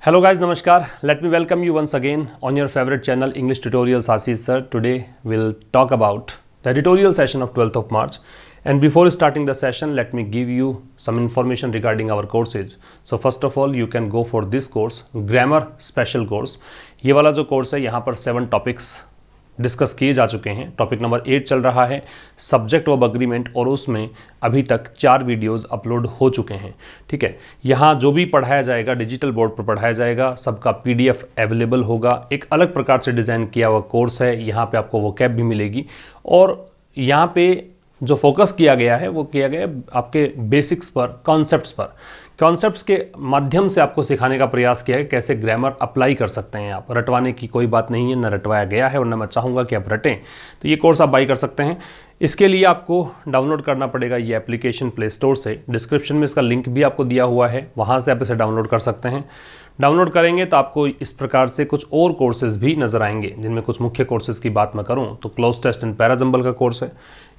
Hello guys, Namaskar. Let me welcome you once again on your favorite channel English Tutorials Ashish sir. Today we'll talk about the editorial session of 12th of March. And before starting the session, let me give you some information regarding our courses. So first of all, you can go for this course, Grammar Special Course. ये वाला जो course है यहाँ पर 7 topics discuss किए जा चुके हैं. टॉपिक नंबर 8 चल रहा है, सब्जेक्ट ऑफ अग्रीमेंट, और उसमें अभी तक 4 वीडियोस अपलोड हो चुके हैं. ठीक है, यहाँ जो भी पढ़ाया जाएगा डिजिटल बोर्ड पर पढ़ाया जाएगा, सबका पीडीएफ अवेलेबल होगा. एक अलग प्रकार से डिज़ाइन किया हुआ कोर्स है. यहाँ पे आपको वोकैब भी मिलेगी और यहाँ पे जो फोकस किया गया है वो किया गया है आपके बेसिक्स पर, कॉन्सेप्ट्स के माध्यम से आपको सिखाने का प्रयास किया है कैसे ग्रामर अप्लाई कर सकते हैं. आप रटवाने की कोई बात नहीं है, न रटवाया गया है और न मैं चाहूँगा कि आप रटें. तो ये कोर्स आप बाई कर सकते हैं. इसके लिए आपको डाउनलोड करना पड़ेगा ये एप्लीकेशन प्ले स्टोर से. डिस्क्रिप्शन में इसका लिंक भी आपको दिया हुआ है, वहाँ से आप इसे डाउनलोड कर सकते हैं. डाउनलोड करेंगे तो आपको इस प्रकार से कुछ और कोर्सेज भी नज़र आएंगे, जिनमें कुछ मुख्य कोर्सेज की बात मैं करूँ तो क्लोज टेस्ट एंड पैराजंबल का कोर्स है.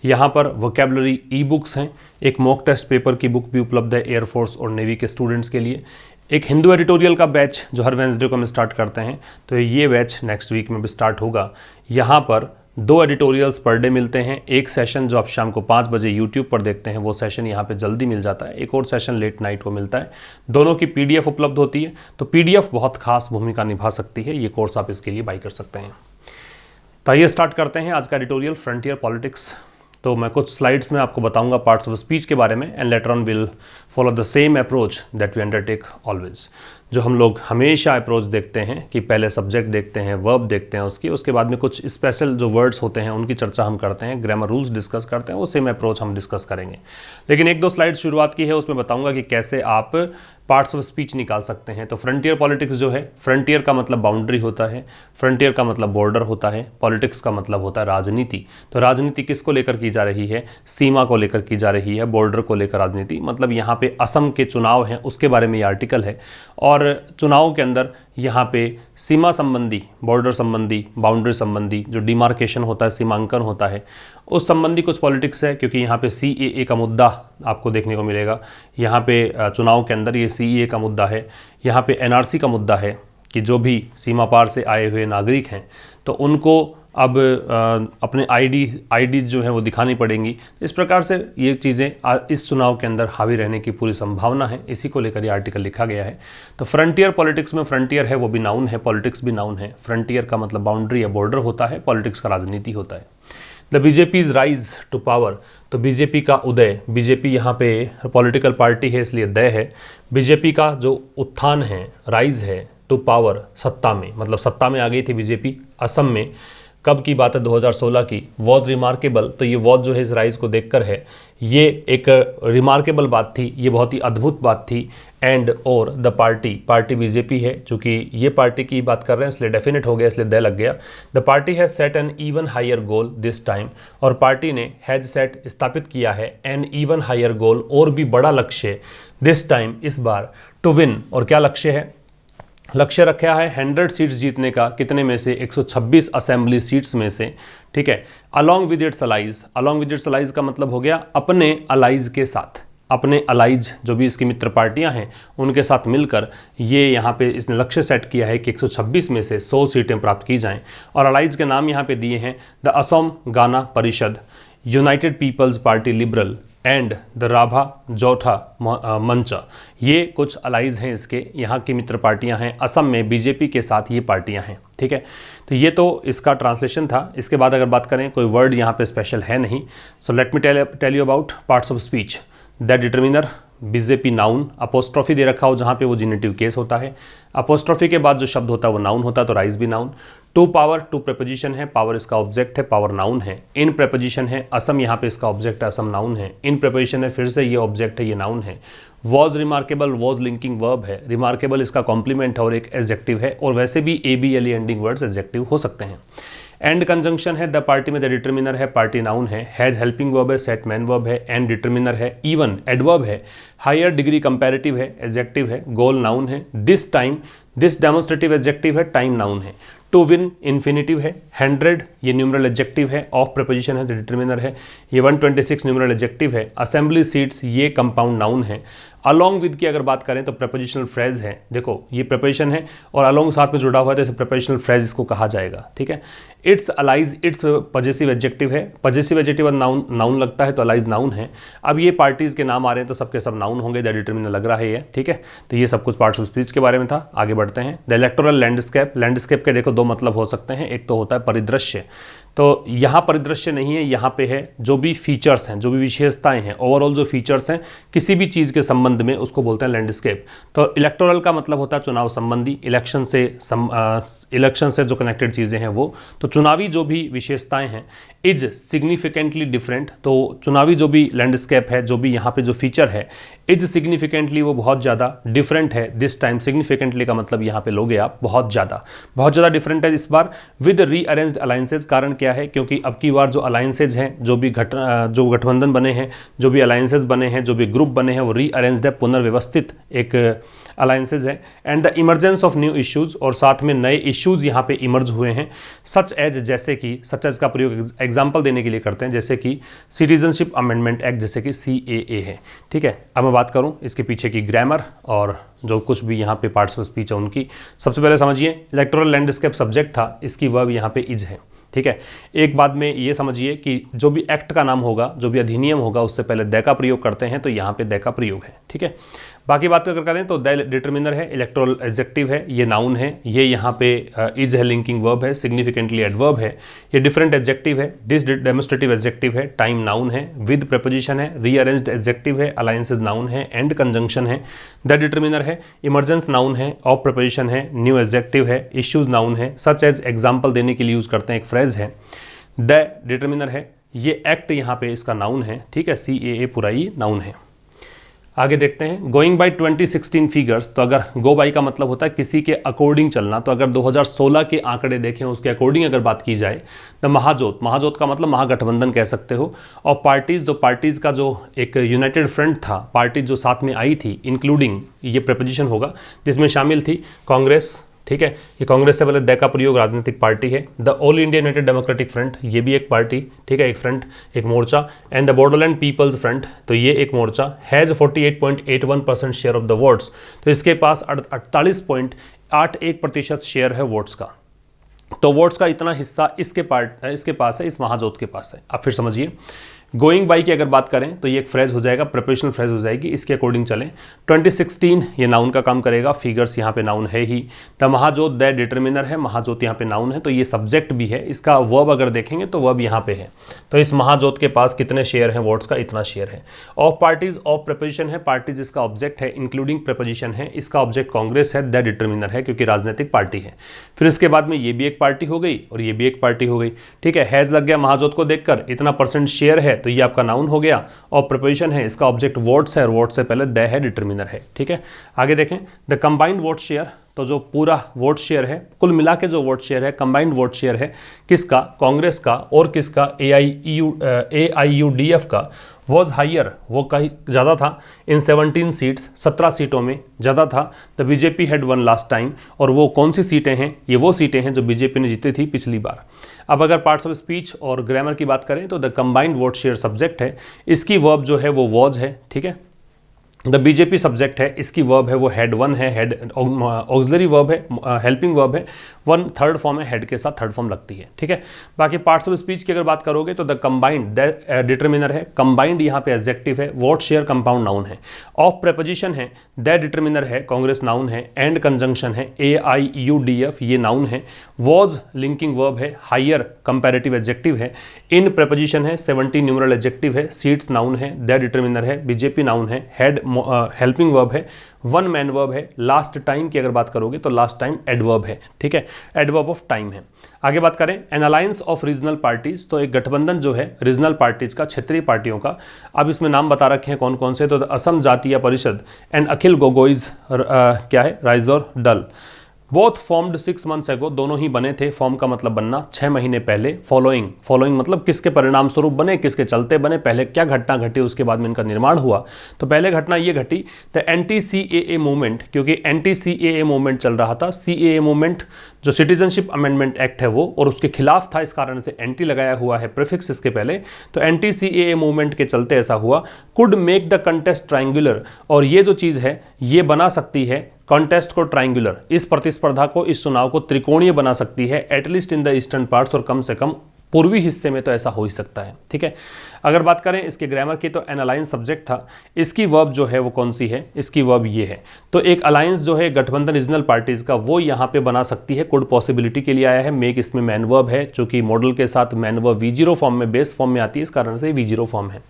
यहाँ पर वोकैबुलरी ई बुक्स हैं. एक मॉक टेस्ट पेपर की बुक भी उपलब्ध है एयरफोर्स और नेवी के स्टूडेंट्स के लिए. एक हिंदू एडिटोरियल का बैच जो हर वेंसडे को हम स्टार्ट करते हैं, तो ये बैच नेक्स्ट वीक में भी स्टार्ट होगा. यहाँ पर 2 एडिटोरियल्स पर डे मिलते हैं. एक सेशन जो आप शाम को 5 बजे यूट्यूब पर देखते हैं वो सेशन यहाँ पे जल्दी मिल जाता है. एक और सेशन लेट नाइट को मिलता है. दोनों की पीडीएफ उपलब्ध होती है, तो पीडीएफ बहुत खास भूमिका निभा सकती है. ये कोर्स आप इसके लिए बाई कर सकते हैं. तो आइए स्टार्ट करते हैं आज का एडिटोरियल, फ्रंटियर पॉलिटिक्स. तो मैं कुछ स्लाइड्स में आपको बताऊंगा पार्ट्स ऑफ स्पीच के बारे में, and later on will follow the same approach that we undertake always. जो हम लोग हमेशा अप्रोच देखते हैं कि पहले सब्जेक्ट देखते हैं, वर्ब देखते हैं उसके बाद में कुछ स्पेशल जो वर्ड्स होते हैं उनकी चर्चा हम करते हैं, ग्रामर रूल्स डिस्कस करते हैं. वो सेम अप्रोच हम डिस्कस करेंगे. लेकिन 1-2 स्लाइड शुरुआत की है, उसमें बताऊंगा कि कैसे आप पार्ट्स ऑफ स्पीच निकाल सकते हैं. तो फ्रंटियर पॉलिटिक्स जो है, फ्रंटियर का मतलब बाउंड्री होता है, फ्रंटियर का मतलब बॉर्डर होता है, पॉलिटिक्स का मतलब होता है राजनीति. तो राजनीति किसको लेकर की जा रही है? सीमा को लेकर की जा रही है, बॉर्डर को लेकर राजनीति. मतलब यहाँ पे असम के चुनाव हैं उसके बारे में ये आर्टिकल है, और चुनाव के अंदर यहाँ पे सीमा संबंधी, बॉर्डर संबंधी, बाउंड्री संबंधी जो डिमार्केशन होता है, सीमांकन होता है, उस संबंधी कुछ पॉलिटिक्स है. क्योंकि यहाँ पे सीएए का मुद्दा आपको देखने को मिलेगा. यहाँ पे चुनाव के अंदर ये सीएए का मुद्दा है. यहाँ पे एनआरसी का मुद्दा है कि जो भी सीमा पार से आए हुए नागरिक हैं तो उनको अब अपने आईडी जो है वो दिखानी पड़ेंगी. इस प्रकार से ये चीज़ें इस चुनाव के अंदर हावी रहने की पूरी संभावना है. इसी को लेकर ये आर्टिकल लिखा गया है. तो फ्रंटियर पॉलिटिक्स में फ्रंटियर है वो भी नाउन है, पॉलिटिक्स भी नाउन है. फ्रंटियर का मतलब बाउंड्री या बॉर्डर होता है, पॉलिटिक्स का राजनीति होता है. The BJP's rise to power. तो बीजेपी का उदय, बीजेपी यहाँ पे पॉलिटिकल पार्टी है इसलिए दय है. बीजेपी का जो उत्थान है, राइज है, टू पावर, सत्ता में, मतलब सत्ता में आ गई थी बीजेपी असम में. कब की बात है? 2016 की. Was remarkable. तो ये वॉज जो है इस राइज को देखकर है, ये एक रिमार्केबल बात थी, ये बहुत ही अद्भुत बात थी. एंड और द पार्टी बीजेपी है. चूँकि ये पार्टी की बात कर रहे हैं इसलिए डेफिनेट हो गया, इसलिए दे लग गया. The party has set an even higher goal this time. और पार्टी ने हैज सेट स्थापित किया है एन इवन हायर गोल, और भी बड़ा लक्ष्य दिस टाइम, इस बार, टू विन. और क्या लक्ष्य है? लक्ष्य रखा है 100 सीट्स जीतने का. कितने में से? 126 असेंबली सीट्स में से. ठीक है. Along with its allies. Along with its allies का मतलब हो गया अपने अलाइज के साथ, अपने अलाइज जो भी इसकी मित्र पार्टियां हैं उनके साथ मिलकर ये यहाँ पे इसने लक्ष्य सेट किया है कि 126 में से 100 सीटें प्राप्त की जाएं. और अलाइज के नाम यहाँ पे दिए हैं the Asom Gana Parishad, united people's party liberal and the Rabha Jotha Mancha. ये कुछ अलाइज हैं इसके, यहाँ की मित्र पार्टियां हैं. असम में बीजेपी के साथ ये पार्टियां हैं. ठीक है. तो ये तो इसका ट्रांसलेशन था. इसके बाद अगर बात करें, कोई वर्ड यहाँ पे स्पेशल है नहीं. So let me tell you about parts of speech. The determiner, BJP noun, apostrophe दे रखा हो जहाँ पे वो जिनेटिव केस होता है. अपोस्ट्रोफी के बाद जो शब्द होता है वो नाउन होता है, तो राइज भी noun. To power, to preposition है, पावर इसका ऑब्जेक्ट है, पावर नाउन है. इन प्रेपोजिशन है, असम यहाँ पे इसका ऑब्जेक्ट है, असम नाउन है. इन प्रेपोजिशन है, फिर से ये ऑब्जेक्ट है, ये नाउन है. Was remarkable, was linking verb है. रिमार्केबल इसका कॉम्प्लीमेंट है और एक एडजेक्टिव है, और वैसे भी ABLE एंडिंग वर्ड्स एडजेक्टिव हो सकते हैं. एंड कंजंक्शन है, द पार्टी में द डिटर्मिनर है, पार्टी नाउन है. हैज हेल्पिंग वर्ब है, सेट मैन वर्ब है, एंड डिटर्मिनर है. इवन एडवर्ब है. हायर डिग्री कंपैरेटिव है, एडजेक्टिव है. गोल नाउन है. This time, this demonstrative adjective है, टाइम नाउन है. टू विन इन्फिनिटिव है. 100 ये न्यूमरल एडजेक्टिव है. ऑफ प्रेपोजिशन है, जो डिटर्मिनर है. ये 126 न्यूमरल एडजेक्टिव है. असेंबली सीट्स ये कंपाउंड नाउन है. अलॉन्ग विद की अगर बात करें तो प्रपोजिशनल फ्रेज है, देखो ये प्रपोजिशन है और अलॉन्ग साथ में जुड़ा हुआ है तो इसे प्रपोजिशनल फ्रेज इसको कहा जाएगा, ठीक है। Its allies, its possessive adjective है, पजेसिव एडजेक्टिव नाउन, नाउन लगता है तो अलाइज नाउन है। अब ये पार्टीज के नाम आ रहे हैं तो सबके सब नाउन होंगे, दैट डिटरमिनर लग रहा है ये, ठीक है। तो ये सब कुछ पार्ट्स ऑफ स्पीच के बारे में था। आगे बढ़ते हैं। द इलेक्टोरल लैंडस्केप, लैंडस्केप के देखो दो मतलब हो सकते हैं, एक तो होता है परिदृश्य, तो यहाँ परिदृश्य नहीं है, यहाँ पे है जो भी फीचर्स हैं, जो भी विशेषताएं हैं, ओवरऑल जो फीचर्स हैं किसी भी चीज़ के संबंध में, उसको बोलते हैं लैंडस्केप। तो इलेक्टोरल का मतलब होता है चुनाव संबंधी, इलेक्शन से जो कनेक्टेड चीज़ें हैं वो, तो चुनावी जो भी विशेषताएं हैं इज सिग्निफिकेंटली डिफरेंट, तो चुनावी जो भी लैंडस्केप है, जो भी यहाँ पे जो फीचर है इज सिग्निफिकेंटली, वो बहुत ज़्यादा डिफरेंट है दिस टाइम। सिग्निफिकेंटली का मतलब यहाँ पे लोगे आप बहुत ज़्यादा डिफरेंट है इस बार विद रीअरेंज्ड अलायंसेज। कारण क्या है, क्योंकि अब की बार जो अलायंसेज हैं, जो गठबंधन बने हैं, जो भी अलायंसेज बने हैं, जो भी ग्रुप बने हैं, वो रीअरेंज्ड है, पुनर्व्यवस्थित एक अलायंसेज है। And the emergence of new issues, और साथ में नए इश्यूज यहाँ पे इमर्ज हुए हैं, सच एज, जैसे कि, सच एज का प्रयोग एग्जाम्पल देने के लिए करते हैं, जैसे कि सिटीजनशिप अमेंडमेंट एक्ट, जैसे कि CAA है, ठीक है। अब मैं बात करूँ इसके पीछे की ग्रामर और जो कुछ भी यहाँ पे पार्ट्स ऑफ स्पीच है उनकी। सबसे पहले समझिए इलेक्टोरल लैंडस्केप सब्जेक्ट था, इसकी वर्ब यहाँ पे इज है, ठीक है। एक बात में ये समझिए कि जो भी एक्ट का नाम होगा, जो भी अधिनियम होगा, उससे पहले द का प्रयोग करते हैं, तो यहाँ पे द का प्रयोग है, ठीक है। बाकी बात अगर करें तो द डिटरमिनर है, इलेक्टोरल एडजेक्टिव है, ये नाउन है, ये यहाँ पे इज है, लिंकिंग वर्ब है, सिग्निफिकेंटली एडवर्ब है, ये डिफरेंट एडजेक्टिव है, दिस डेमोस्ट्रेटिव एडजेक्टिव है, टाइम नाउन है, विद प्रपोजिशन है, रीअरेंज्ड एडजेक्टिव है, अलायंसेज नाउन है, एंड कंजंक्शन है, द डिटरमिनर है, इमरजेंस नाउन है, ऑफ प्रपोजिशन है, न्यू एडजेक्टिव है, इश्यूज नाउन है, सच एज एग्जाम्पल देने के लिए यूज करते हैं, एक फ्रेज है, द डिटरमिनर है, ये एक्ट यहाँ पे इसका नाउन है, ठीक है, CAA पूरा ये नाउन है। आगे देखते हैं गोइंग बाय 2016 फिगर्स, तो अगर गो बाई का मतलब होता है किसी के अकॉर्डिंग चलना, तो अगर 2016 के आंकड़े देखें उसके अकॉर्डिंग अगर बात की जाए तो महाजोत का मतलब महागठबंधन कह सकते हो, और पार्टीज़ का जो एक यूनाइटेड फ्रंट था, पार्टी जो साथ में आई थी, इंक्लूडिंग ये प्रपोजिशन होगा, जिसमें शामिल थी कांग्रेस, ठीक है, ये कांग्रेस से पहले द का प्रयोग राजनीतिक पार्टी है, the all India united democratic front, ये भी एक पार्टी, ठीक है, एक फ्रंट, एक मोर्चा, and the borderland people's front, तो ये एक मोर्चा, has 48.81% share of the votes, तो इसके पास 48.81% शेयर है वोट्स का, तो वोट्स का इतना हिस्सा इसके पास है, इस महाजोत के पास है। अब फिर समझिए गोइंग बाई की अगर बात करें तो ये एक फ्रेज हो जाएगा, प्रिपरेशनल फ्रेज हो जाएगी, इसके अकॉर्डिंग चलें। 2016 ये नाउन का काम करेगा, फिगर्स यहाँ पे नाउन है ही, द महाजोत द डिटरमिनर है, महाजोत यहाँ पे नाउन है, तो ये सब्जेक्ट भी है, इसका वर्ब अगर देखेंगे तो वर्ब यहाँ पे है, तो इस महाजोत के पास कितने शेयर हैं वोट्स का, इतना शेयर है। ऑफ पार्टीज, ऑफ प्रपोजिशन है, पार्टीज इसका ऑब्जेक्ट है, इंक्लूडिंग प्रपोजिशन है, इसका ऑब्जेक्ट कांग्रेस है, द डिटरमिनर है क्योंकि राजनीतिक पार्टी है। फिर इसके बाद में ये भी एक पार्टी हो गई और ये भी एक पार्टी हो गई, ठीक है, हैज़ लग गया महाजोत को देखकर, इतना % शेयर है, तो ये आपका नाउन हो गया, और प्रपोजिशन है, इसका ऑब्जेक्ट वोट्स है, और वोट्स से पहले द है, डिटरमिनर है, ठीक है। आगे देखें द कंबाइंड वोट शेयर, तो जो पूरा वोट शेयर है, कुल मिला के जो वोट शेयर है, कंबाइंड वोट शेयर है, किसका, कांग्रेस का और किसका, AIUDF का, वॉज हाइयर, वो कहीं ज़्यादा था, इन 17 सीट्स, 17 सीटों में ज़्यादा था, the BJP had one last time, और वो कौन सी सीटें हैं, ये वो सीटें हैं जो बीजेपी ने जीती थी पिछली बार। अब अगर पार्ट्स ऑफ स्पीच और ग्रामर की बात करें तो the combined vote share subject है, इसकी वर्ब जो है वो वॉज है, ठीक है, द बीजेपी सब्जेक्ट है, इसकी वर्ब है वो हैड वन है, हैड ऑक्सिलरी वर्ब है, हेल्पिंग वर्ब है, वन थर्ड फॉर्म है, हेड के साथ थर्ड फॉर्म लगती है, ठीक है। बाकी पार्ट्स ऑफ स्पीच की अगर बात करोगे तो द कंबाइंड, द डिटरमिनर है, कंबाइंड यहाँ पे एडजेक्टिव है, वोट शेयर कंपाउंड नाउन है, ऑफ प्रपोजिशन है, द डिटरमिनर है, कांग्रेस नाउन है, एंड कंजंक्शन है, AIUDF ये नाउन है, वॉज लिंकिंग वर्ब है, हायर कंपैरेटिव एडजेक्टिव है, इन प्रपोजिशन है, 17 न्यूमरल एडजेक्टिव है, सीट्स नाउन है, द डिटरमिनर है, बीजेपी नाउन है, हेड हेल्पिंग वर्ब है, वन मैन वर्ब है, लास्ट टाइम की अगर बात करोगे तो लास्ट टाइम एडवर्ब है, ठीक है, एडवर्ब ऑफ टाइम है। आगे बात करें N alliance of regional parties, तो एक गठबंधन जो है रीजनल पार्टीज का, क्षेत्रीय पार्टियों का, अब इसमें नाम बता रखे हैं कौन कौन से, तो असम जातीय परिषद एंड अखिल गोगोईज क्या है, राइज और दल, बोथ फॉर्म्ड 6 months एगो, दोनों ही बने थे, फॉर्म का मतलब बनना, 6 महीने पहले। फॉलोइंग मतलब किसके परिणाम स्वरूप बने, किसके चलते बने, पहले क्या घटना घटी उसके बाद में इनका निर्माण हुआ। तो पहले घटना ये घटी द एंटी CAA मूवमेंट, क्योंकि एंटी CAA मूवमेंट चल रहा था। CAA मूवमेंट जो सिटीजनशिप अमेंडमेंट एक्ट है वो, और उसके खिलाफ था, इस कारण से एंटी लगाया हुआ है प्रीफिक्स इसके पहले। तो एंटी CAA मूवमेंट के चलते ऐसा हुआ। Could make the contest triangular, और ये जो चीज़ है ये बना सकती है कॉन्टेस्ट को ट्रायंगुलर, इस प्रतिस्पर्धा को, इस चुनाव को त्रिकोणीय बना सकती है, at least in the eastern parts, और कम से कम पूर्वी हिस्से में तो ऐसा हो ही सकता है। ठीक है, अगर बात करें इसके ग्रामर की तो एन अलायंस सब्जेक्ट था। इसकी वर्ब जो है वो कौन सी है, इसकी वर्ब ये है। तो एक अलायंस जो है गठबंधन रीजनल पार्टीज का, वो यहाँ पे बना सकती है, कुड पॉसिबिलिटी के लिए आया है। मेक इसमें मैन वर्ब है, चूंकि मॉडल के साथ मैन वर्ब V0 फॉर्म में, बेस फॉर्म में आती है, इस कारण से V0 फॉर्म है।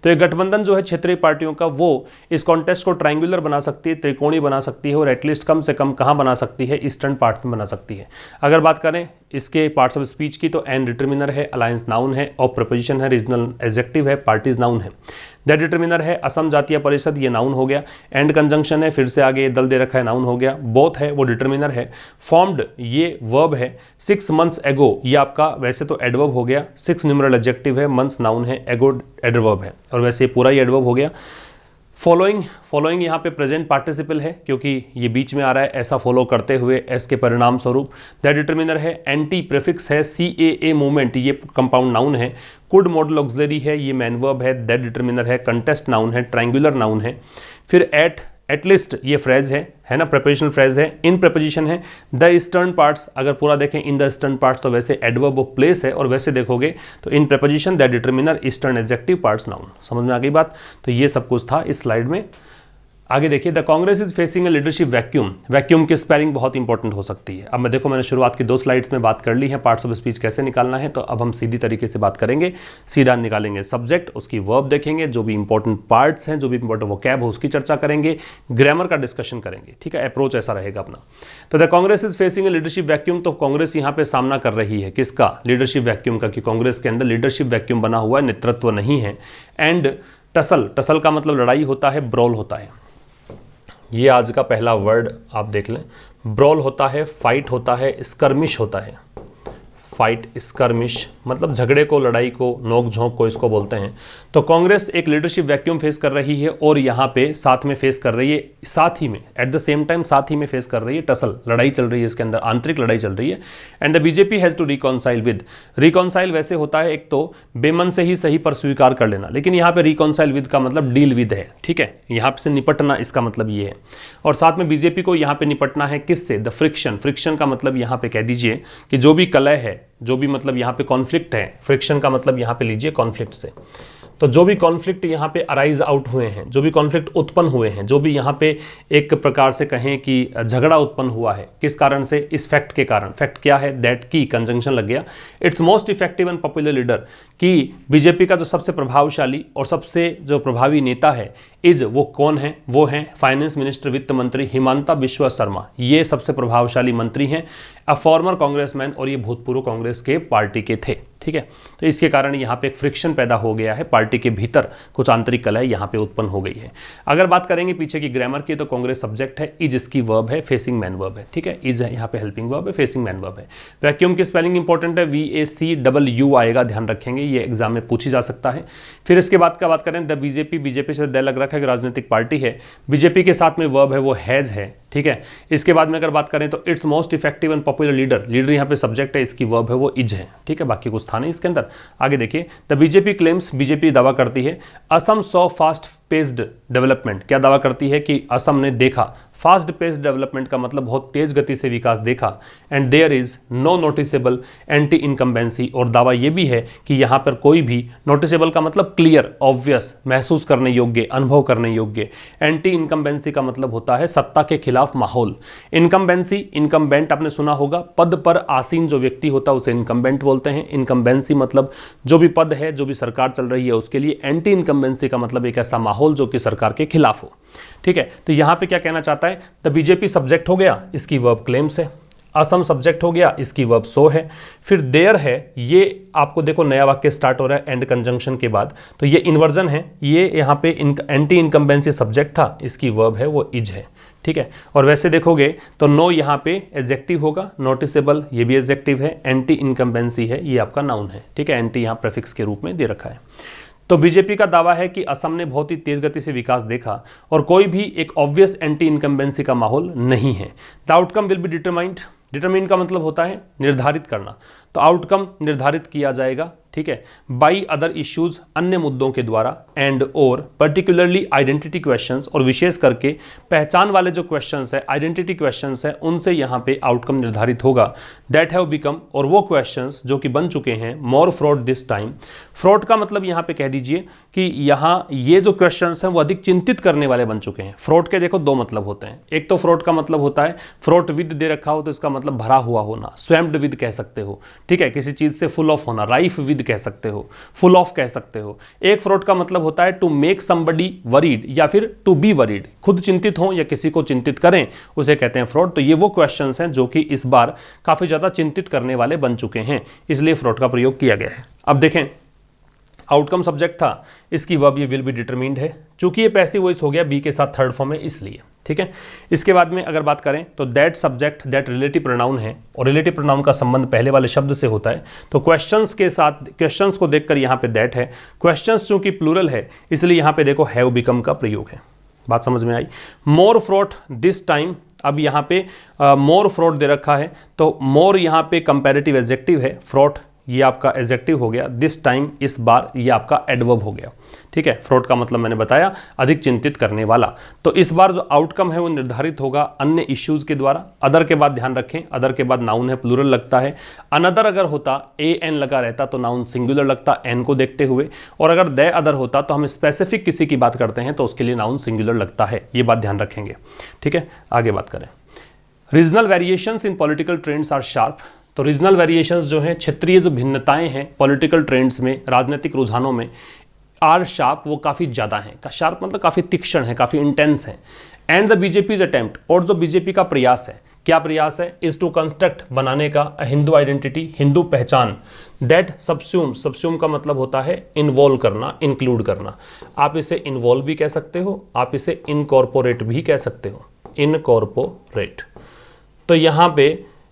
तो एक गठबंधन जो है क्षेत्रीय पार्टियों का, वो इस कॉन्टेस्ट को ट्रायंगुलर बना सकती है, त्रिकोणीय बना सकती है, और एटलीस्ट कम से कम कहाँ बना सकती है, ईस्टर्न पार्ट्स में बना सकती है। अगर बात करें इसके पार्ट्स ऑफ स्पीच की तो एन डिटर्मिनर है, अलायंस नाउन है, और प्रपोजिशन है, रीजनल एडजेक्टिव है, पार्टीज नाउन है। द डिटर्मिनर है असम जातीय परिषद, ये नाउन हो गया। एंड कंजंक्शन है, फिर से आगे दल दे रखा है, नाउन हो गया। बोथ है वो डिटर्मिनर है। फॉर्म्ड ये वर्ब है। 6 months एगो ये आपका वैसे तो एडवर्ब हो गया। 6 न्यूमरल एडजेक्टिव है, मंथ्स नाउन है, एगो एडवर्ब है, और वैसे पूरा ही एडवर्ब हो गया। फॉलोइंग यहाँ पे प्रेजेंट पार्टिसिपल है, क्योंकि ये बीच में आ रहा है, ऐसा फॉलो करते हुए एस के परिणाम स्वरूप। द डिटर्मिनर है, एंटी प्रीफिक्स है, CAA मूवमेंट ये कंपाउंड नाउन है। कुड मॉडल ऑक्सिलरी है, ये मैन वर्ब है। द डिटर्मिनर है, कंटेस्ट नाउन है, ट्रायंगुलर नाउन है। फिर एटलीस्ट ये फ्रेज है ना, प्रपोजिशनल फ्रेज है। इन प्रपोजिशन है द ईस्टर्न पार्ट्स, अगर पूरा देखें इन द ईस्टर्न पार्ट्स तो वैसे एडवर्ब ऑफ प्लेस है, और वैसे देखोगे तो in preposition the determiner eastern adjective parts noun. समझ में आ गई बात। तो ये सब कुछ था इस स्लाइड में। आगे देखिए, the Congress is facing a leadership vacuum. Vacuum की स्पेलिंग बहुत इंपॉर्टेंट हो सकती है। अब मैं देखो, मैंने शुरुआत की 2 स्लाइड्स में बात कर ली है पार्ट्स ऑफ स्पीच कैसे निकालना है, तो अब हम सीधी तरीके से बात करेंगे। सीधा निकालेंगे सब्जेक्ट, उसकी वर्ब देखेंगे, जो भी इंपॉर्टेंट पार्ट्स हैं, जो भी इंपॉर्टेंट वोकैब हो उसकी चर्चा करेंगे, ग्रामर का डिस्कशन करेंगे। ठीक है, अप्रोच ऐसा रहेगा अपना। तो the Congress is facing a leadership vacuum, तो कांग्रेस यहाँ पे सामना कर रही है किसका, लीडरशिप वैक्यूम का, कि कांग्रेस के अंदर लीडरशिप वैक्यूम बना हुआ है, नेतृत्व नहीं है। एंड टसल का मतलब लड़ाई होता है, ब्रॉल होता है। ये आज का पहला वर्ड आप देख लें। ब्रॉल होता है, फाइट होता है, स्कर्मिश होता है। फाइट स्कर्मिश मतलब झगड़े को, लड़ाई को, नोक झोंक को इसको बोलते हैं। तो कांग्रेस एक लीडरशिप वैक्यूम फेस कर रही है, और यहाँ पे साथ में फेस कर रही है, साथ ही में एट द सेम टाइम साथ ही में फेस कर रही है टसल, लड़ाई चल रही है, इसके अंदर आंतरिक लड़ाई चल रही है। And the BJP has to reconcile with. Reconcile वैसे होता है एक तो बेमन से ही सही पर स्वीकार कर लेना, लेकिन यहाँ पे रिकॉन्साइल विद का मतलब डील विद है। ठीक है, यहाँ से निपटना, इसका मतलब ये है। और साथ में बीजेपी को यहाँ पे निपटना है किससे, द फ्रिक्शन का मतलब यहाँ पे कह दीजिए कि जो भी कलह है, जो भी मतलब यहाँ पे कॉन्फ्लिक्ट है, फ्रिक्शन का मतलब यहाँ पे लीजिए कॉन्फ्लिक्ट से। तो जो भी कॉन्फ्लिक्ट यहाँ पे अराइज आउट हुए हैं, जो भी कॉन्फ्लिक्ट उत्पन्न हुए हैं, जो भी यहाँ पे एक प्रकार से कहें कि झगड़ा उत्पन्न हुआ है, किस कारण से, इस फैक्ट के कारण। फैक्ट क्या है, दैट की कंजंक्शन लग गया। It's most effective and popular leader, कि बीजेपी का जो सबसे प्रभावशाली और सबसे जो प्रभावी नेता है, इज वो कौन है, वो हैं फाइनेंस मिनिस्टर, वित्त मंत्री हिमंता बिश्वा शर्मा। ये सबसे प्रभावशाली मंत्री हैं, अ फॉर्मर कांग्रेसमैन, और ये भूतपूर्व कांग्रेस के पार्टी के थे। ठीक है, तो इसके कारण यहाँ पे एक फ्रिक्शन पैदा हो गया है, पार्टी के भीतर कुछ आंतरिक कलह यहाँ पे उत्पन्न हो गई है। अगर बात करेंगे पीछे की ग्रामर की, तो कांग्रेस सब्जेक्ट है, इज इसकी वर्ब है, फेसिंग मैन वर्ब है। ठीक है, इज है यहाँ पे हेल्पिंग वर्ब है, फेसिंग मैन वर्ब है। वैक्यूम की स्पेलिंग इंपॉर्टेंट है, VACU आएगा, ध्यान रखेंगे, ये एग्जाम में पूछी जा सकता है। फिर इसके बाद का बात करें, द बीजेपी से द लग रखा है कि राजनीतिक पार्टी है, बीजेपी के साथ में वर्ब है वो हैज है। ठीक है, इसके बाद में अगर बात करें तो it's most effective and popular leader यहाँ पे सब्जेक्ट है, इसकी वर्ब है वो इज है। ठीक है, बाकी कुछ था नहीं इसके अंदर। आगे देखिए, द बीजेपी क्लेम्स, बीजेपी दावा करती है, Assam saw fast paced development. क्या दावा करती है कि असम ने देखा, फास्ट पेस्ड डेवलपमेंट का मतलब बहुत तेज गति से विकास देखा। And there is no noticeable anti incumbency, और दावा यह भी है कि यहाँ पर कोई भी, नोटिसेबल का मतलब क्लियर, ऑब्वियस, महसूस करने योग्य, अनुभव करने योग्य। एंटी इनकम्बेंसी का मतलब होता है सत्ता के खिलाफ माहौल। इनकम्बेंसी, इनकम्बेंट आपने सुना होगा, पद पर आसीन जो व्यक्ति होता है उसे इनकम्बेंट बोलते हैं। इनकम्बेंसी मतलब जो भी पद है, जो भी सरकार चल रही है उसके लिए। एंटी इनकम्बेंसी का मतलब एक ऐसा माहौल जो कि सरकार के खिलाफ हो। ठीक है, तो यहां पे क्या कहना चाहता है, द बीजेपी सब्जेक्ट हो गया, इसकी वर्ब क्लेम्स है। असम सब्जेक्ट हो गया, इसकी वर्ब सो है। फिर देयर है, ये आपको देखो नया वाक्य स्टार्ट हो रहा है एंड कंजंक्शन के बाद, तो ये इन्वर्जन है। ये यहाँ पे एंटी इनकम्बेंसी सब्जेक्ट था, इसकी वर्ब है वो इज है। ठीक है। और वैसे देखोगे तो नो यहाँ पे एडजेक्टिव होगा, नोटिसेबल ये भी एडजेक्टिव है, एंटी इनकम्बेंसी है ये आपका नाउन है, ठीक है। एंटी यहाँ प्रेफिक्स के रूप में दे रखा है। तो बीजेपी का दावा है कि असम ने बहुत ही तेज गति से विकास देखा और कोई भी एक ऑब्वियस एंटी इनकम्बेंसी का माहौल नहीं है। The outcome will be determined, determine का मतलब होता है निर्धारित करना, तो आउटकम निर्धारित किया जाएगा, ठीक है, बाई अदर इश्यूज अन्य मुद्दों के द्वारा, एंड और पर्टिकुलरली आइडेंटिटी क्वेश्चंस, और विशेष करके पहचान वाले जो क्वेश्चंस है, आइडेंटिटी क्वेश्चंस है, उनसे यहाँ पे आउटकम निर्धारित होगा। दैट हैव बिकम, और वो क्वेश्चंस जो कि बन चुके हैं मोर फ्रॉड दिस टाइम। फ्रॉड का मतलब यहाँ पे कह दीजिए कि यहाँ ये जो क्वेश्चंस हैं वो अधिक चिंतित करने वाले बन चुके हैं। फ्रॉड के देखो दो मतलब होते हैं, एक तो फ्रॉड का मतलब होता है फ्रॉड विद दे रखा हो तो इसका मतलब भरा हुआ होना, स्वैम्ड विद कह सकते हो, ठीक है, किसी चीज से फुल ऑफ होना, राइफ विद कह सकते हो, फुल ऑफ कह सकते हो। एक फ्रॉड का मतलब होता है टू मेक समबडी वरीड या फिर टू बी वरीड, खुद चिंतित हो या किसी को चिंतित करें, उसे कहते हैं फ्रॉड। तो ये वो क्वेश्चंस हैं जो कि इस बार काफी ज्यादा चिंतित करने वाले बन चुके हैं, इसलिए फ्रॉड का प्रयोग किया गया है। अब देखें आउटकम सब्जेक्ट था, इसकी वर्ब ये विल बी डिटरमिन्ड है, चूंकि ये पैसिव वॉइस हो गया बी के साथ थर्ड फॉर्म है इसलिए, ठीक है। इसके बाद में अगर बात करें तो that subject that relative pronoun है, और रिलेटिव प्रोनाउन का संबंध पहले वाले शब्द से होता है, तो क्वेश्चंस के साथ क्वेश्चंस को देखकर यहाँ पे दैट है, क्वेश्चंस चूंकि प्लूरल है इसलिए यहाँ पे देखो हैव बिकम का प्रयोग है। बात समझ में आई। मोर फ्रॉड दिस टाइम, अब यहाँ पे मोर फ्रॉड दे रखा है तो मोर यहाँ पे कंपैरेटिव एडजेक्टिव है, फ्रॉड ये आपका एडजेक्टिव हो गया, दिस टाइम इस बार ये आपका एडवर्ब हो गया, ठीक है। फ्रॉड का मतलब मैंने बताया अधिक चिंतित करने वाला। तो इस बार जो आउटकम है वो निर्धारित होगा अन्य इश्यूज के द्वारा। अदर के बाद ध्यान रखें, अदर के बाद नाउन है, प्लूरल लगता है। अनदर अगर होता ए एन लगा रहता तो नाउन सिंगुलर लगता एन को देखते हुए, और अगर द अदर होता तो हम स्पेसिफिक किसी की बात करते हैं तो उसके लिए नाउन सिंगुलर लगता है, ये बात ध्यान रखेंगे, ठीक है। आगे बात करें, regional variations in political trends are sharp. तो रीजनल वेरिएशंस जो हैं, क्षेत्रीय जो भिन्नताएं हैं पॉलिटिकल ट्रेंड्स में, राजनीतिक रुझानों में, आर शार्प वो काफ़ी ज़्यादा हैं। का शार्प मतलब काफ़ी तीक्ष्ण है, काफ़ी इंटेंस है। एंड द बीजेपीज अटेम्प्ट, और जो बीजेपी का प्रयास है, क्या प्रयास है, इज टू कंस्ट्रक्ट बनाने का हिंदू आइडेंटिटी, हिंदू पहचान, दैट सबस्यूम, सबस्यूम का मतलब होता है इन्वॉल्व करना, इंक्लूड करना। आप इसे इन्वॉल्व भी कह सकते हो, आप इसे इनकॉर्पोरेट भी कह सकते हो, इनकॉर्पोरेट। तो यहाँ पे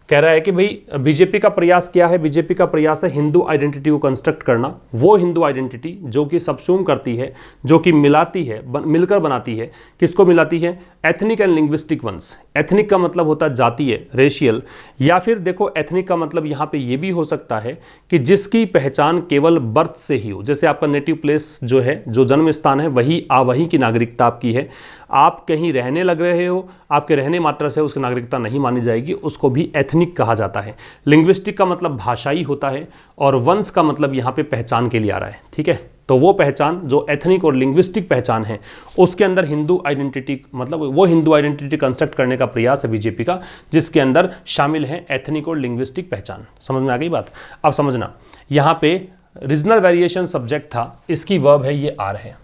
कह रहा है कि भाई बीजेपी का प्रयास क्या है, बीजेपी का प्रयास है हिंदू आइडेंटिटी को कंस्ट्रक्ट करना, वो हिंदू आइडेंटिटी जो कि सबसूम करती है, जो कि मिलाती है, मिलकर बनाती है। किसको मिलाती है, ethnic and linguistic ones. Ethnic का मतलब होता है जातीय, रेशियल, या फिर देखो एथनिक का मतलब यहाँ पे ये भी हो सकता है कि जिसकी पहचान केवल बर्थ से ही हो, जैसे आपका नेटिव प्लेस जो है, जो जन्म स्थान है, वही वहीं की नागरिकता आपकी है। आप कहीं रहने लग रहे हो, आपके रहने मात्र से उसकी नागरिकता नहीं मानी जाएगी, उसको भी एथनिक कहा जाता है। लिंग्विस्टिक का मतलब भाषाई होता है, और वंश का मतलब यहाँ पे पहचान के लिए आ रहा है, ठीक है। तो वो पहचान जो एथनिक और लिंग्विस्टिक पहचान है, उसके अंदर हिंदू आइडेंटिटी, मतलब वो हिंदू आइडेंटिटी कंस्ट्रक्ट करने का प्रयास है बीजेपी का, जिसके अंदर शामिल है एथनिक और लिंग्विस्टिक पहचान। समझ में आ गई बात। अब समझना, यहाँ पे रीजनल वेरिएशन सब्जेक्ट था, इसकी वर्ब है ये आर है।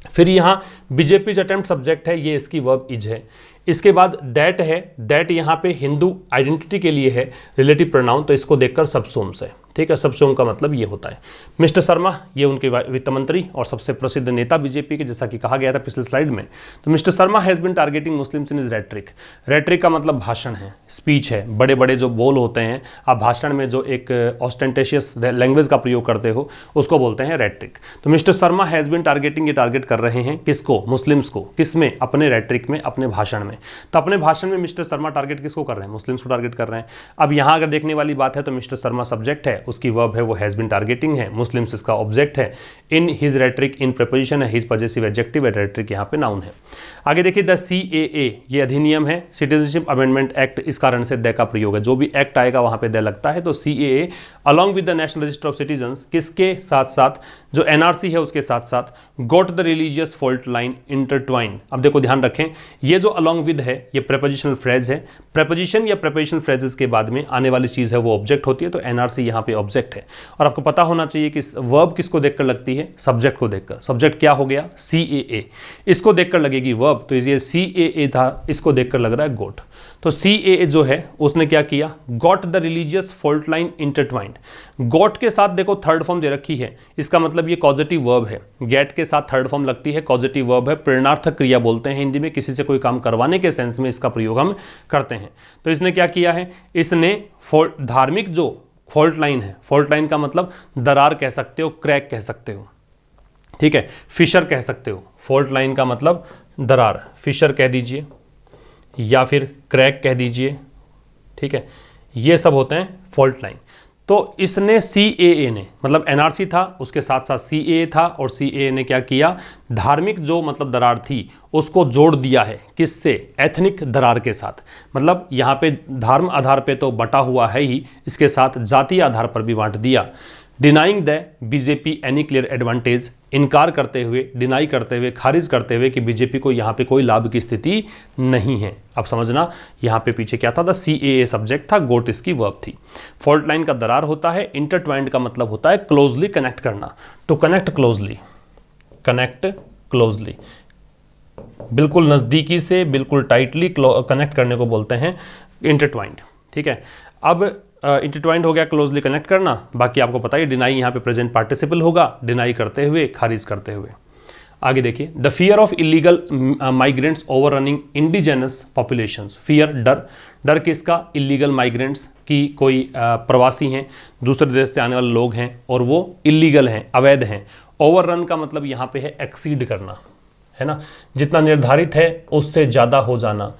फिर यहाँ बीजेपी अटेम्प्ट सब्जेक्ट है, ये इसकी वर्ब इज है। इसके बाद दैट है, दैट यहाँ पे हिंदू आइडेंटिटी के लिए है रिलेटिव प्रोनाउन, तो इसको देखकर सबसूम्स है, ठीक है। सबसूम का मतलब ये होता है। मिस्टर शर्मा ये उनके वित्त मंत्री और सबसे प्रसिद्ध नेता बीजेपी के, जैसा कि कहा गया था पिछले स्लाइड में। तो mister Sharma has been targeting Muslims in his rhetoric. Rhetoric का मतलब भाषण है, स्पीच है, बड़े बड़े जो बोल होते हैं, आप भाषण में जो एक ऑस्टेंटेशियस लैंग्वेज का प्रयोग करते हो उसको बोलते हैं रेट्रिक। तो mister Sharma has been targeting, ये टारगेट कर रहे हैं किसको, मुस्लिम्स को। किसमें, अपने रेट्रिक में, अपने भाषण में। तो अपने भाषण में मिस्टर शर्मा टारगेट किसको कर रहे हैं, मुस्लिम्स को टारगेट कर रहे हैं। अब यहाँ अगर देखने वाली बात है तो मिस्टर शर्मा सब्जेक्ट है, उसकी वर्ब है वो हैज बीन टारगेटिंग है, मुस्लिम्स इसका ऑब्जेक्ट है, in his rhetoric in preposition है, हिज पॉजेसिव एडजेक्टिव है, रेट्रिक यहाँ पे नाउन है। आगे देखिए द CAA, ये अधिनियम है, सिटीजनशिप अमेंडमेंट एक्ट, इस कारण से द का प्रयोग है। जो भी एक्ट आएगा वहां पे द लगता है। तो CAA along with the national register of citizens, किसके साथ साथ, जो NRC है उसके साथ साथ, got the religious fault line intertwine. अब देखो ध्यान रखें, ये जो अलॉन्ग विद है ये प्रेपोजिशनल फ्रेज है। प्रेपोजिशन या प्रेपोजिशनल फ्रेजेस के बाद में आने वाली चीज है वो ऑब्जेक्ट होती है, तो NRC यहाँ पे ऑब्जेक्ट है। और आपको पता होना चाहिए कि वर्ब किसको देखकर लगती है, है सब्जेक्ट को देखकर। सब्जेक्ट क्या हो गया? CAA। इसको देखकर लगेगी वर्ब, तो ये CAA था, इसको देखकर लग रहा है गोट। तो CAA जो है उसने क्या किया? Got the religious fault line intertwined. Got के साथ देखो थर्ड फॉर्म दे रखी है, इसका मतलब ये कॉजेटिव वर्ब है। गेट के साथ थर्ड फॉर्म लगती है, कॉजेटिव वर्ब है, प्रेरणार्थक क्रिया बोलते हैं हिंदी में, किसी से कोई काम करवाने के सेंस में इसका प्रयोग हम करते हैं। तो इसने क्या किया है? इसने धार्मिक जो फॉल्ट लाइन है, फॉल्ट लाइन का मतलब दरार कह सकते हो, क्रैक कह सकते हो, ठीक है, फिशर कह सकते हो। फॉल्ट लाइन का मतलब दरार, फिशर कह दीजिए या फिर क्रैक कह दीजिए, ठीक है, ये सब होते हैं फॉल्ट लाइन। तो इसने CAA ने, मतलब NRC था उसके साथ साथ CAA था, और CAA ने क्या किया? धार्मिक जो मतलब दरार थी उसको जोड़ दिया है, किससे? एथनिक दरार के साथ। मतलब यहाँ पे धर्म आधार पे तो बटा हुआ है ही, इसके साथ जातीय आधार पर भी बांट दिया। Denying the BJP any clear advantage, इनकार करते हुए, डिनाई करते हुए, खारिज करते हुए कि BJP को यहाँ पे कोई लाभ की स्थिति नहीं है। अब समझना यहाँ पे पीछे क्या था? CAA सब्जेक्ट था, गोट इसकी वर्ब थी। फॉल्ट लाइन का दरार होता है, इंटरट्वाइंड का मतलब होता है क्लोजली कनेक्ट करना। To connect closely, connect closely, बिल्कुल नज़दीकी से, बिल्कुल टाइटली कनेक्ट करने को बोलते हैं इंटरट्वाइंड, ठीक है। अब इंटरट्वाइंड हो गया क्लोजली कनेक्ट करना, बाकी आपको पता है डिनाई यहाँ पे प्रेजेंट पार्टिसिपल होगा, डिनाई करते हुए, खारिज करते हुए। आगे देखिए, the fear of illegal migrants over running indigenous populations. Fear, डर, डर किसका? इलीगल माइग्रेंट्स की, कोई प्रवासी हैं, दूसरे देश से आने वाले लोग हैं और वो इलीगल हैं, अवैध हैं। ओवर रन का मतलब यहाँ पे है एक्सीड करना, है ना, जितना निर्धारित है उससे ज़्यादा हो जाना।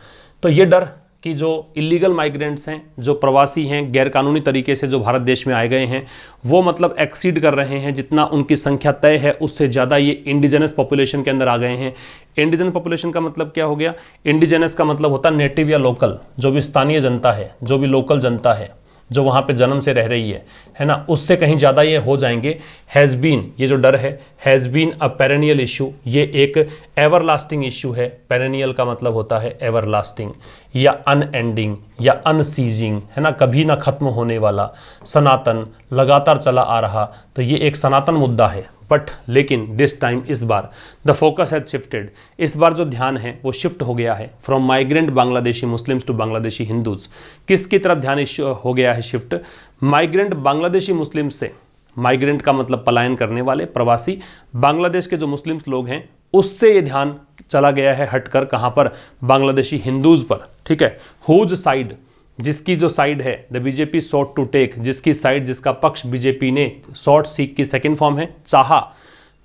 तो ये डर कि जो इलीगल माइग्रेंट्स हैं, जो प्रवासी हैं, गैरकानूनी तरीके से जो भारत देश में आए गए हैं, वो मतलब एक्सीड कर रहे हैं, जितना उनकी संख्या तय है उससे ज़्यादा ये इंडिजिनस पॉपुलेशन के अंदर आ गए हैं। इंडिजिनस पॉपुलेशन का मतलब क्या हो गया? इंडिजिनस का मतलब होता है नेटिव या लोकल, जो भी स्थानीय जनता है, जो भी लोकल जनता है, जो वहाँ पे जन्म से रह रही है ना, उससे कहीं ज़्यादा ये हो जाएंगे। हैज़ बीन, ये जो डर है, has been a perennial issue, ये एक एवरलास्टिंग इशू है। पेरेनियल का मतलब होता है एवरलास्टिंग या अनएंडिंग या अनसीजिंग, है ना, कभी ना खत्म होने वाला, सनातन, लगातार चला आ रहा। तो ये एक सनातन मुद्दा है। बट लेकिन दिस टाइम, इस बार, द फोकस हैज शिफ्टेड, इस बार जो ध्यान है वो शिफ्ट हो गया है from migrant Bangladeshi Muslims to Bangladeshi Hindus. किसकी तरफ ध्यान हो गया है शिफ्ट? माइग्रेंट बांग्लादेशी मुस्लिम्स से, माइग्रेंट का मतलब पलायन करने वाले, प्रवासी, बांग्लादेश के जो मुस्लिम्स लोग हैं उससे ये ध्यान चला गया है हटकर, कहाँ पर? बांग्लादेशी हिंदूज पर, ठीक है। हुज साइड, जिसकी जो साइड है, the BJP sought to take, जिसकी साइड, जिसका पक्ष बीजेपी ने, सॉट सीक की सेकंड फॉर्म है, चाहा,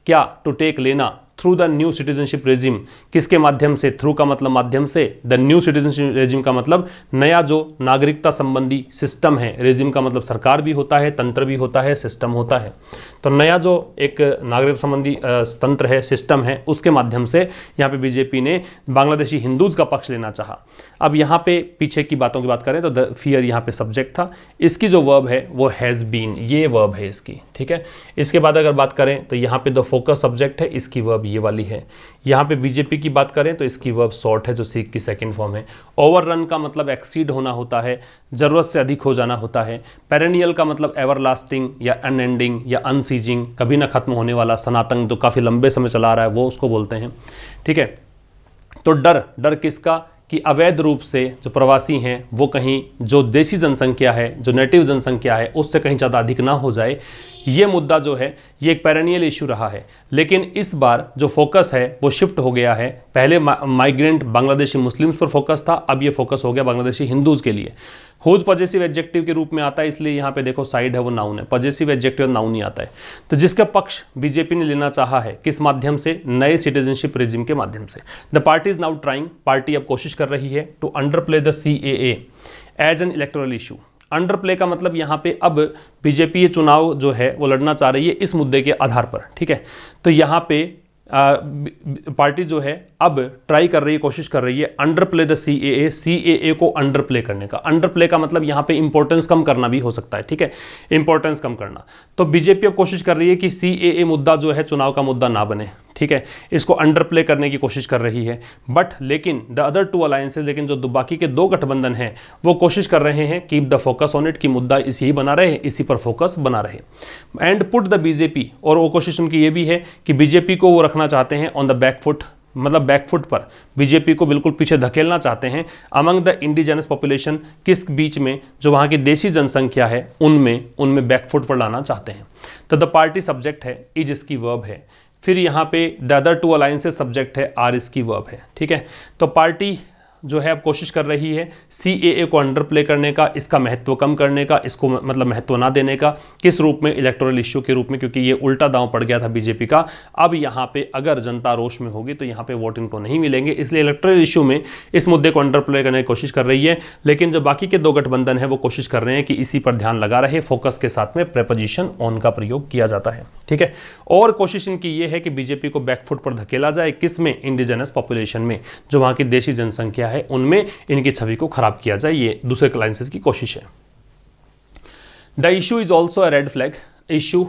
क्या? टू टेक, लेना, through the new citizenship regime, किसके माध्यम से? थ्रू का मतलब माध्यम से, द न्यू सिटीजनशिप रेजिम का मतलब नया जो नागरिकता संबंधी सिस्टम है, रेजिम का मतलब सरकार भी होता है, तंत्र भी होता है, सिस्टम होता है। तो नया जो एक नागरिकता संबंधी तंत्र है, सिस्टम है, उसके माध्यम से यहाँ पे बीजेपी ने बांग्लादेशी हिंदूज का पक्ष लेना चाहा। अब यहाँ पे पीछे की बातों की बात करें तो द फियर यहाँ पे सब्जेक्ट था, इसकी जो वर्ब है वो हैज़ बीन, ये वर्ब है इसकी, ठीक है। इसके बाद अगर बात करें तो यहाँ पे द फोकस सब्जेक्ट है, इसकी वर्ब ये वाली है। यहाँ पे बीजेपी की बात करें तो इसकी वर्ब सॉर्ट है, जो सीक की सेकंड फॉर्म है। ओवर रन का मतलब एक्सीड होना होता है, ज़रूरत से अधिक हो जाना होता है। पेरेनियल का मतलब एवरलास्टिंग या अनएंडिंग या अनसीजिंग, कभी ना खत्म होने वाला, सनातन, तो काफ़ी लंबे समय चला आ रहा है, वो उसको बोलते हैं, ठीक है। तो डर, डर किसका? कि अवैध रूप से जो प्रवासी हैं वो कहीं जो देशी जनसंख्या है, जो नेटिव जनसंख्या है, उससे कहीं ज़्यादा अधिक ना हो जाए। ये मुद्दा जो है ये एक पेरेनियल इशू रहा है, लेकिन इस बार जो फोकस है वो शिफ्ट हो गया है। पहले माइग्रेंट बांग्लादेशी मुस्लिम्स पर फोकस था, अब ये फोकस हो गया बांग्लादेशी हिंदूज़ के लिए। हुज पॉजेसिव एडजेक्टिव के रूप में आता है, इसलिए यहाँ पे देखो साइड है वो नाउन है, पॉजेसिव एडजेक्टिव नाउन ही आता है। तो जिसका पक्ष बीजेपी ने लेना चाहा है, किस माध्यम से? नए सिटीजनशिप रेजिम के माध्यम से। The party is now trying, party अब कोशिश कर रही है to underplay the CAA as an electoral issue. Underplay का मतलब यहाँ पे अब बीजेपी ये चुनाव जो है वो लड़ना चाह रही है इस मुद्दे के आधार पर, ठीक है। तो यहाँ पे पार्टी जो है अब ट्राई कर रही है, कोशिश कर रही है अंडरप्ले द CAA को अंडरप्ले करने का। अंडरप्ले का मतलब यहाँ पे इंपॉर्टेंस कम करना भी हो सकता है, ठीक है, इंपॉर्टेंस कम करना। तो बीजेपी अब कोशिश कर रही है कि CAA मुद्दा जो है चुनाव का मुद्दा ना बने, ठीक है, इसको अंडर प्ले करने की कोशिश कर रही है। बट लेकिन द अदर टू अलायंसेज, लेकिन जो बाकी के दो गठबंधन हैं वो कोशिश कर रहे हैं keep the focus on it, कि मुद्दा इसी ही बना रहे, इसी पर फोकस बना रहे, एंड पुट द बीजेपी, और वो कोशिश उनकी ये भी है कि बीजेपी को वो रखना चाहते हैं ऑन द बैक फुट, मतलब बैकफुट पर, बीजेपी को बिल्कुल पीछे धकेलना चाहते हैं अमंग द इंडिजिनस पॉपुलेशन, किस बीच में, जो वहाँ की देशी जनसंख्या है उनमें बैकफुट पर लाना चाहते हैं। तो द पार्टी सब्जेक्ट है, इज इसकी वर्ब है, फिर यहाँ पे the other two alliances subject है, आर इसकी वर्ब है। ठीक है, तो पार्टी जो है अब कोशिश कर रही है सीएए को अंडर प्ले करने का, इसका महत्व कम करने का, इसको मतलब महत्व ना देने का, किस रूप में, इलेक्टोरल इश्यू के रूप में, क्योंकि ये उल्टा दांव पड़ गया था बीजेपी का। अब यहाँ पे अगर जनता रोष में होगी तो यहाँ पे वोट इनको नहीं मिलेंगे, इसलिए इलेक्टोरल इश्यू में इस मुद्दे को अंडर प्ले करने की कोशिश कर रही है। लेकिन जो बाकी के दो गठबंधन है वो कोशिश कर रहे हैं कि इसी पर ध्यान लगा रहे, फोकस के साथ में प्रेपोजिशन ऑन का प्रयोग किया जाता है। ठीक है, और कोशिश इनकी ये है कि बीजेपी को बैकफुट पर धकेला जाए, किस में, इंडिजिनस पॉपुलेशन में, जो वहाँ की देशी जनसंख्या है उनमें इनकी छवि को खराब किया जाए, ये दूसरे अलायंसेस की कोशिश है। The issue is also a red flag, issue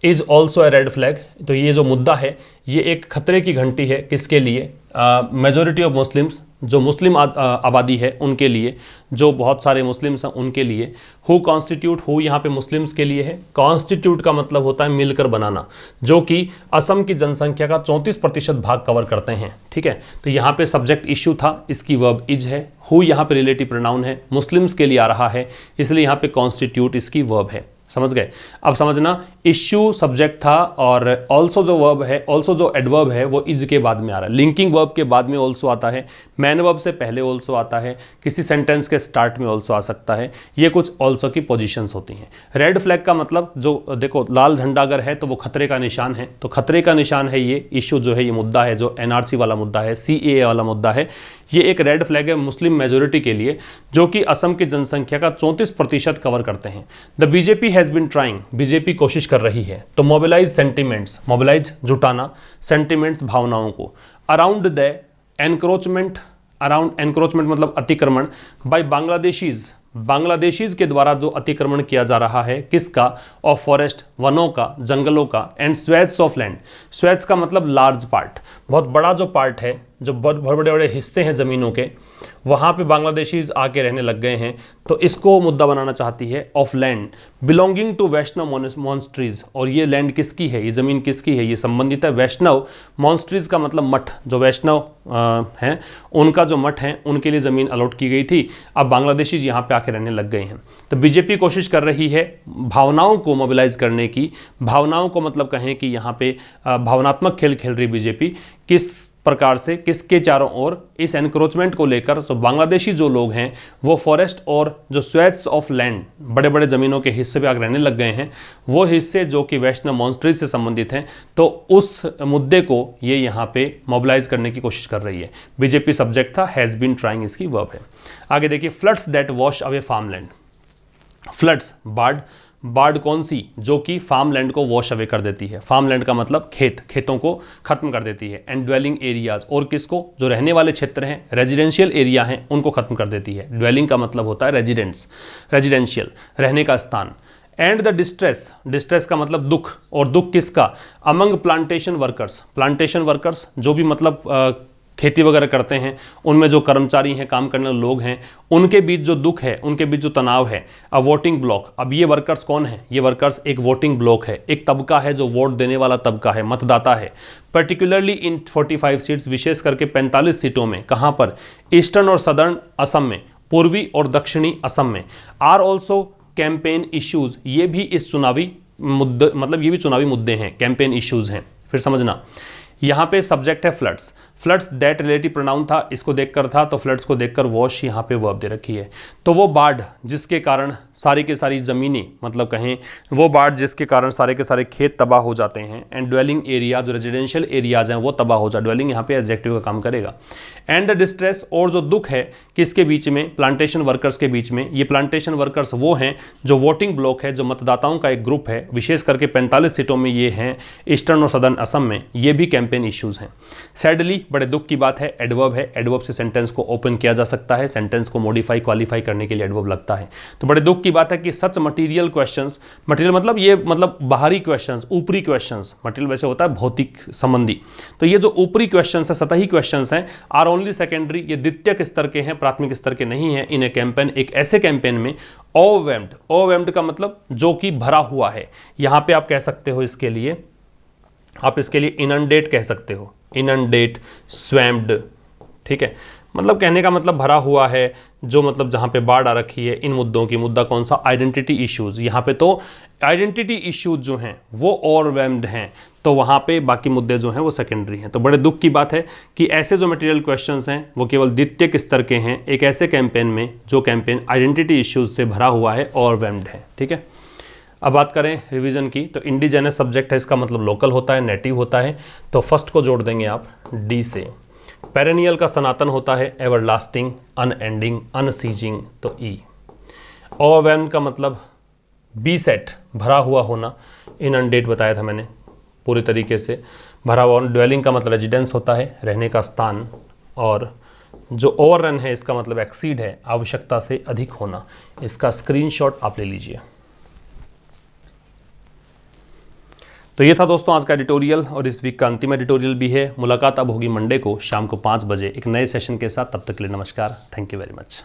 is also a red flag, तो ये जो मुद्दा है ये एक खतरे की घंटी है, किसके लिए, मेजॉरिटी ऑफ मुस्लिम्स, जो मुस्लिम आबादी है उनके लिए, जो बहुत सारे मुस्लिम्स हैं उनके लिए। हु कॉन्स्टिट्यूट, हु यहाँ पे मुस्लिम्स के लिए है, कॉन्स्टिट्यूट का मतलब होता है मिलकर बनाना, जो कि असम की जनसंख्या का 34% भाग कवर करते हैं। ठीक है, तो यहाँ पे सब्जेक्ट इशू था, इसकी वर्ब इज है, हु यहाँ पे रिलेटिव प्रोनाउन है, मुस्लिम्स के लिए आ रहा है, इसलिए यहाँ पे कॉन्स्टिट्यूट इसकी वर्ब है। समझ गए? अब समझना, इश्यू सब्जेक्ट था और ऑल्सो जो वर्ब है, ऑल्सो जो एडवर्ब है वो इज के बाद में आ रहा है, लिंकिंग वर्ब के बाद में ऑल्सो आता है, मैन वर्ब से पहले ऑल्सो आता है, किसी सेंटेंस के स्टार्ट में ऑल्सो आ सकता है, ये कुछ ऑल्सो की पोजीशंस होती हैं। रेड फ्लैग का मतलब, जो देखो लाल झंडा अगर है तो वो खतरे का निशान है, तो खतरे का निशान है ये इशू जो है, ये मुद्दा है, जो एनआरसी वाला मुद्दा है, सीएए वाला मुद्दा है, ये एक रेड फ्लैग है मुस्लिम मेजोरिटी के लिए, जो कि असम की जनसंख्या का 34% कवर करते हैं। The BJP has been trying, BJP कोशिश कर रही है तो मोबिलाइज सेंटिमेंट्स, मोबिलाइज जुटाना, सेंटिमेंट्स भावनाओं को, around the encroachment, around encroachment मतलब अतिक्रमण, बाय बांग्लादेशीज के द्वारा जो अतिक्रमण किया जा रहा है, किसका, ऑफ फॉरेस्ट, वनों का, जंगलों का, एंड स्वेथ्स ऑफ लैंड, स्वेथ्स का मतलब लार्ज पार्ट, बहुत बड़ा जो पार्ट है, जो बहुत बड़े बड़े हिस्से हैं ज़मीनों के, वहाँ पे बांग्लादेशीज आके रहने लग गए हैं, तो इसको मुद्दा बनाना चाहती है। ऑफ लैंड बिलोंगिंग टू वैष्णव मॉन्स्ट्रीज, और ये लैंड किसकी है, ये ज़मीन किसकी है, ये संबंधित है वैष्णव मॉन्स्ट्रीज का मतलब मठ, जो वैष्णव हैं उनका जो मठ हैं उनके लिए ज़मीन अलॉट की गई थी, अब बांग्लादेशीज यहाँ पे आके रहने लग गए हैं। तो बीजेपी कोशिश कर रही है भावनाओं को मोबिलाइज करने की, भावनाओं को मतलब कहें कि यहाँ पे भावनात्मक खेल खेल रही बीजेपी, किस प्रकार से, किसके चारों ओर, इस एनक्रोचमेंट को लेकर। तो बांग्लादेशी जो लोग हैं वो फॉरेस्ट और जो स्वेथ्स ऑफ लैंड, बड़े बड़े ज़मीनों के हिस्से पे आकर रहने लग गए हैं, वो हिस्से जो कि वैष्णव मॉन्स्ट्रीज से संबंधित हैं, तो उस मुद्दे को ये यहाँ पे मोबिलाइज करने की कोशिश कर रही है। बीजेपी सब्जेक्ट था, हैज़ बीन ट्राइंग इसकी वर्ब है। आगे देखिए, floods that wash away farmland, floods, बाढ़ कौन सी, जो कि फार्म लैंड को वॉश अवे कर देती है, फार्म लैंड का मतलब खेतों को खत्म कर देती है, एंड ड्वेलिंग एरियाज, और किसको, जो रहने वाले क्षेत्र हैं, रेजिडेंशियल एरिया हैं, उनको खत्म कर देती है। ड्वेलिंग का मतलब होता है रेजिडेंशियल, रहने का स्थान। एंड द डिस्ट्रेस का मतलब दुख, और दुख किसका, अमंग प्लांटेशन वर्कर्स, जो भी मतलब खेती वगैरह करते हैं, उनमें जो कर्मचारी हैं, काम करने वाले लोग हैं, उनके बीच जो दुख है, उनके बीच जो तनाव है। अब वोटिंग ब्लॉक, अब ये वर्कर्स कौन है, ये वर्कर्स एक वोटिंग ब्लॉक है, एक तबका है जो वोट देने वाला तबका है, मतदाता है। पर्टिकुलरली इन 45 सीट्स, विशेष करके 45 सीटों में, कहाँ पर, ईस्टर्न और सदर्न असम में, पूर्वी और दक्षिणी असम में। आर ऑल्सो कैंपेन इश्यूज, ये भी इस चुनावी मुद्दे, मतलब ये भी चुनावी मुद्दे हैं, कैंपेन इश्यूज हैं। फिर समझना, यहाँ पे सब्जेक्ट है फ्लड्स दैट रिलेटिव प्रोनाउन था, इसको देखकर था, तो फ्लड्स को देखकर वॉश यहाँ पे वर्ब दे रखी है। तो वो बाढ़ जिसके कारण सारी के सारी ज़मीनें, मतलब कहें वो बाढ़ जिसके कारण सारे के सारे खेत तबाह हो जाते हैं, एंड ड्वेलिंग एरिया, जो रेजिडेंशियल एरियाज हैं वो तबाह हो जाए, ड्वेलिंग यहाँ पे एडजेक्टिव का काम करेगा। एंड द डिस्ट्रेस, और जो दुख है किसके बीच में, प्लांटेशन वर्कर्स के बीच में। ये प्लांटेशन वर्कर्स वो हैं जो वोटिंग ब्लॉक है, जो मतदाताओं का एक ग्रुप है, विशेष करके 45 सीटों में ये हैं, ईस्टर्न और सदर्न असम में, ये भी कैंपेन इश्यूज़ हैं। सैडली बड़े दुख की बात है एडवर्ब है, एडवर्ब से सेंटेंस को ओपन किया जा सकता है, सेंटेंस को मॉडिफाई क्वालिफाई करने के लिए एडवर्ब लगता है। तो बड़े दुख की बात है कि सच मटीरियल क्वेश्चंस, मटीरियल मतलब ये मतलब बाहरी क्वेश्चंस, ऊपरी क्वेश्चंस, मटीरियल वैसे होता है भौतिक संबंधी, तो ये जो ऊपरी क्वेश्चंस है, सतही क्वेश्चंस हैं, आर ओनली सेकेंडरी, ये द्वितीयक स्तर के हैं, प्राथमिक स्तर के नहीं हैं। इन ए कैंपेन, एक ऐसे कैंपेन में ओवरवेल्म्ड, ओवरवेल्म्ड का मतलब जो कि भरा हुआ है। यहां पे आप कह सकते हो इसके लिए, आप इसके लिए इनंडेट कह सकते हो, इनंडेट, स्वैम्ड, ठीक है, मतलब कहने का मतलब भरा हुआ है, जो मतलब जहां पे बाढ़ आ रखी है इन मुद्दों की। मुद्दा कौन सा? Identity issues. यहां पे तो आइडेंटिटी इश्यूज जो हैं वो ओवरवेल्म्ड हैं, तो वहां पे बाकी मुद्दे जो हैं वो सेकेंडरी हैं। तो बड़े दुख की बात है कि ऐसे जो मटेरियल क्वेश्चंस हैं वो केवल द्वितीयक स्तर के हैं, एक ऐसे कैंपेन में जो कैंपेन आइडेंटिटी इश्यूज से भरा हुआ है, ओवरवेल्म्ड है, ठीक है। अब बात करें रिवीजन की, तो इंडिजेनस सब्जेक्ट है, इसका मतलब लोकल होता है, नेटिव होता है, तो फर्स्ट को जोड़ देंगे आप डी से। पेरेनियल का सनातन होता है, एवरलास्टिंग, अनएंडिंग, अनसीजिंग, तो ई। ओवरवेल्म्ड का मतलब बी सेट, भरा हुआ होना, इनंडेट बताया था मैंने पूरी तरीके से भरा हुआ। ड्वेलिंग का मतलब रेजिडेंस होता है, रहने का स्थान, और जो ओवररन है इसका मतलब एक्सीड है, आवश्यकता से अधिक होना। इसका स्क्रीनशॉट आप ले लीजिए। तो ये था दोस्तों आज का एडिटोरियल, और इस वीक का अंतिम एडिटोरियल भी है। मुलाकात अब होगी मंडे को शाम को 5 बजे एक नए सेशन के साथ। तब तक के लिए नमस्कार, थैंक यू वेरी मच।